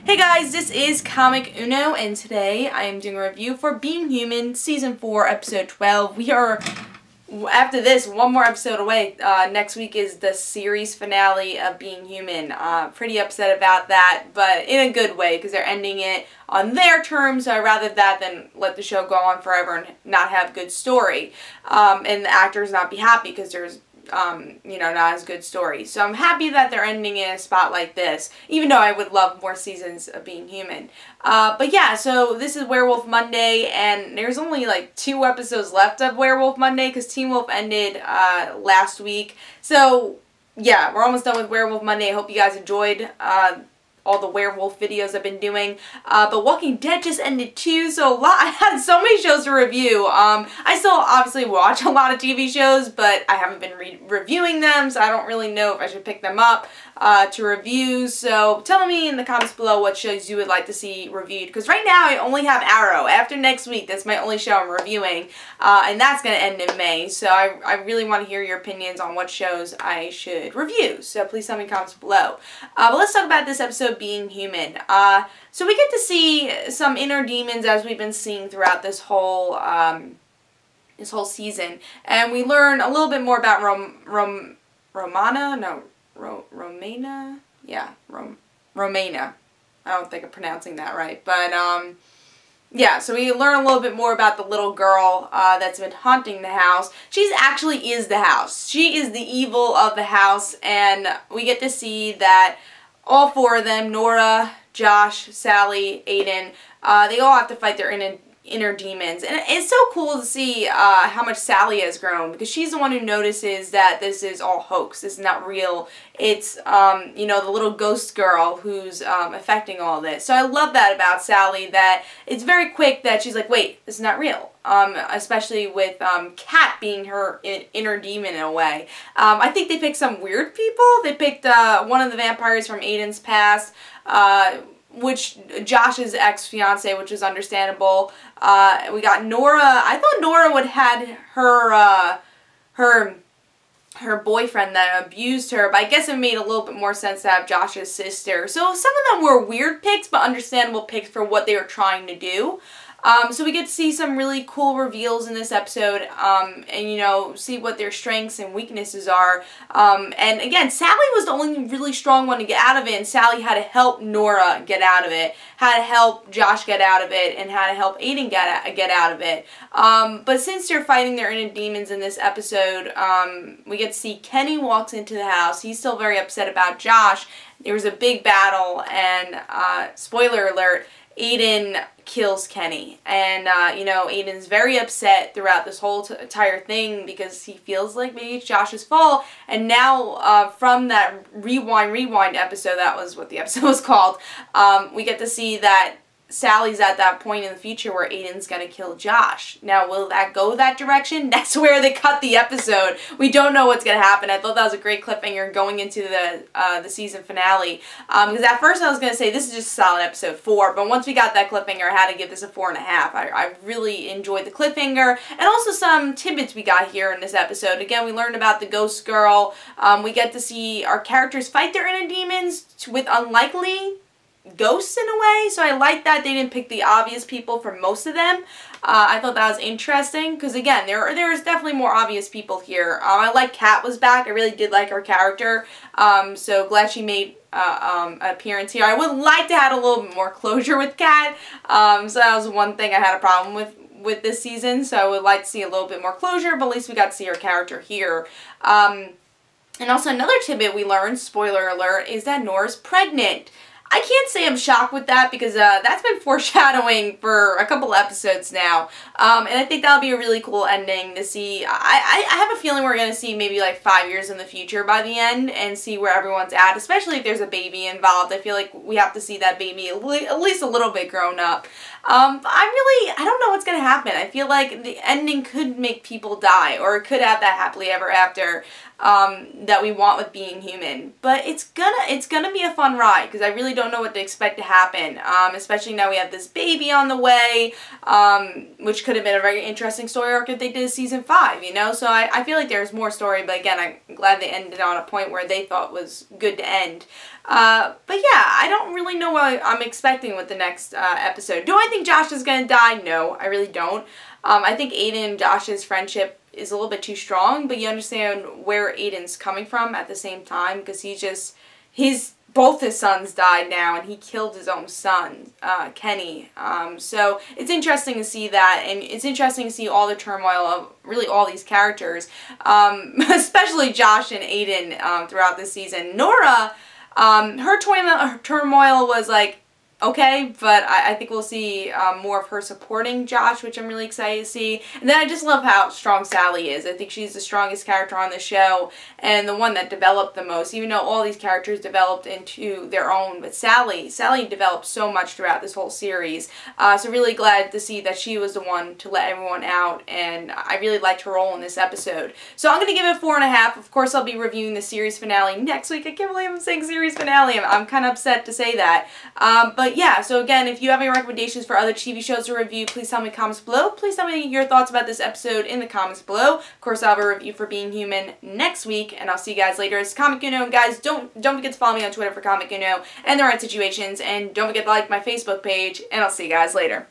Hey guys, this is Comic Uno, and today I am doing a review for Being Human, Season 4, Episode 12. We are, after this, one more episode away. Next week is the series finale of Being Human. Pretty upset about that, but in a good way, because they're ending it on their terms. So I'd rather that than let the show go on forever and not have good story. And the actors not be happy because there's not as good story. So I'm happy that they're ending in a spot like this, even though I would love more seasons of Being Human. But yeah, so this is Werewolf Monday, and there's only like 2 episodes left of Werewolf Monday because Teen Wolf ended last week. So yeah, we're almost done with Werewolf Monday. I hope you guys enjoyed all the werewolf videos I've been doing. But Walking Dead just ended too, so I had so many shows to review. I still obviously watch a lot of TV shows, but I haven't been reviewing them, so I don't really know if I should pick them up to review. So tell me in the comments below what shows you would like to see reviewed, because right now I only have Arrow. After next week, that's my only show I'm reviewing, and that's going to end in May. So I really want to hear your opinions on what shows I should review, so please tell me in the comments below. But let's talk about this episode, Being Human. So we get to see some inner demons as we've been seeing throughout this whole season, and we learn a little bit more about Romana. Yeah, Romana. I don't think I'm pronouncing that right, but yeah, so we learn a little bit more about the little girl that's been haunting the house. She actually is the house. She is the evil of the house, and we get to see that all 4 of them, Nora, Josh, Sally, Aiden, they all have to fight their inner demons. And it's so cool to see how much Sally has grown, because she's the one who notices that this is all hoax. This is not real. It's, the little ghost girl who's affecting all this. So I love that about Sally, that it's very quick that she's like, wait, this is not real. Especially with Kat being her inner demon in a way. I think they picked some weird people. They picked one of the vampires from Aiden's past, which Josh's ex-fiance, which is understandable. We got Nora. I thought Nora would had her boyfriend that abused her, but I guess it made a little bit more sense to have Josh's sister. So some of them were weird picks, but understandable picks for what they were trying to do. So we get to see some really cool reveals in this episode, and, see what their strengths and weaknesses are. And again, Sally was the only really strong one to get out of it, and Sally had to help Nora get out of it, had to help Josh get out of it, and had to help Aiden get out of it. But since they're fighting their inner demons in this episode, we get to see Kenny walks into the house. He's still very upset about Josh. There was a big battle, and spoiler alert, Aiden kills Kenny, and Aiden's very upset throughout this whole entire thing because he feels like maybe it's Josh's fault. And now from that rewind episode, that was what the episode was called, we get to see that Sally's at that point in the future where Aiden's gonna kill Josh. Now, will that go that direction? That's where they cut the episode. We don't know what's gonna happen. I thought that was a great cliffhanger going into the season finale. Because at first I was gonna say this is just a solid episode 4, but once we got that cliffhanger, I had to give this a 4.5. I really enjoyed the cliffhanger, and also some tidbits we got here in this episode. Again, we learned about the ghost girl. We get to see our characters fight their inner demons with unlikely ghosts in a way, so I like that they didn't pick the obvious people for most of them. I thought that was interesting, because again, there's definitely more obvious people here. I like Kat was back. I really did like her character, so glad she made an appearance here. I would like to have a little bit more closure with Kat, so that was one thing I had a problem with this season, so I would like to see a little bit more closure, but at least we got to see her character here. And also another tidbit we learned, spoiler alert, is that Nora's pregnant. I can't say I'm shocked with that, because that's been foreshadowing for a couple episodes now, and I think that'll be a really cool ending to see. I have a feeling we're going to see maybe like 5 years in the future by the end and see where everyone's at, especially if there's a baby involved. I feel like we have to see that baby at least a little bit grown up. I don't know what's going to happen. I feel like the ending could make people die, or it could have that happily ever after that we want with Being Human. But it's gonna be a fun ride, because I really don't know what to expect to happen, especially now we have this baby on the way, which could have been a very interesting story arc if they did season 5, so I feel like there's more story, but again, I'm glad they ended on a point where they thought was good to end. But yeah, I don't really know what I'm expecting with the next episode. Do I think Josh is going to die? No, I really don't. I think Aiden and Josh's friendship is a little bit too strong, but you understand where Aiden's coming from at the same time, because both his sons died now, and he killed his own son, Kenny. So it's interesting to see that, and it's interesting to see all the turmoil of really all these characters, especially Josh and Aiden throughout this season. Nora, her turmoil was like, okay, but I think we'll see more of her supporting Josh, which I'm really excited to see. And then I just love how strong Sally is. I think she's the strongest character on the show and the one that developed the most, even though all these characters developed into their own. But Sally developed so much throughout this whole series. So really glad to see that she was the one to let everyone out, and I really liked her role in this episode. So I'm going to give it 4.5. Of course, I'll be reviewing the series finale next week. I can't believe I'm saying series finale. I'm kind of upset to say that. But yeah, so again, if you have any recommendations for other TV shows to review, please tell me in the comments below. Please tell me your thoughts about this episode in the comments below. Of course, I'll have a review for Being Human next week, and I'll see you guys later. It's Comic Uno, and guys, don't forget to follow me on Twitter for Comic Uno and The Right Situations, and don't forget to like my Facebook page, and I'll see you guys later.